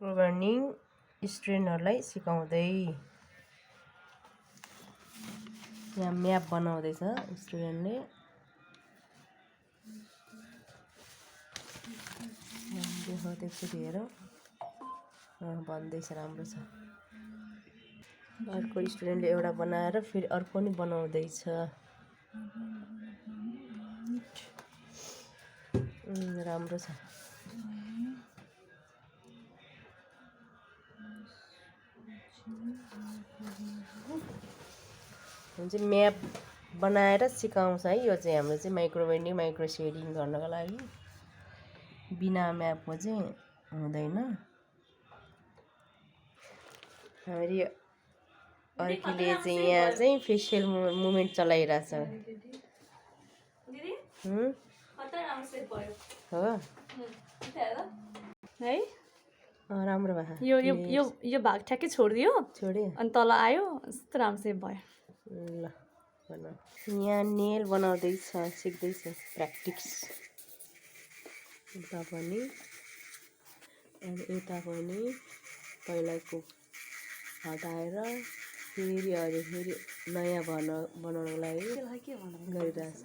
programming स्टुडेन्टहरूलाई सिकाउँदै यहाँ म्याप बनाउँदैछ स्टुडेन्टले देखाउँदैछु हेरौँ भन्दैछ राम्रो छ अर्को स्टुडेन्टले एउटा बनाएर फेरि अर्को पनि बनाउँदैछ राम्रो छ हुन्छ म्याप बनाएर सिकाउँछ है यो चाहिँ हाम्रो चाहिँ माइक्रो बाइन्डिङ माइक्रो सेडिङ गर्नको लागि बिना म्यापको चाहिँ हुँदैन हाम्रो अर्कीले चाहिँ यहाँ चाहिँ फेसियल मुभमेन्ट चलाइरहेछ हो है राम्रो भयो यो यो यो यो भाग ठ्याक्कै छोडिदियो छोड्यो अनि तल आयो यस्तो राम्रोसँग भयो ल बनाऊ यहाँ नेल बनाउँदैछ सिक्दैछ प्र्याक्टिस उता पनि अनि यता पनि पहिलाको हटाएर फेरि अहिले फेरि नयाँ बनाउनको लागि गरिरहेछ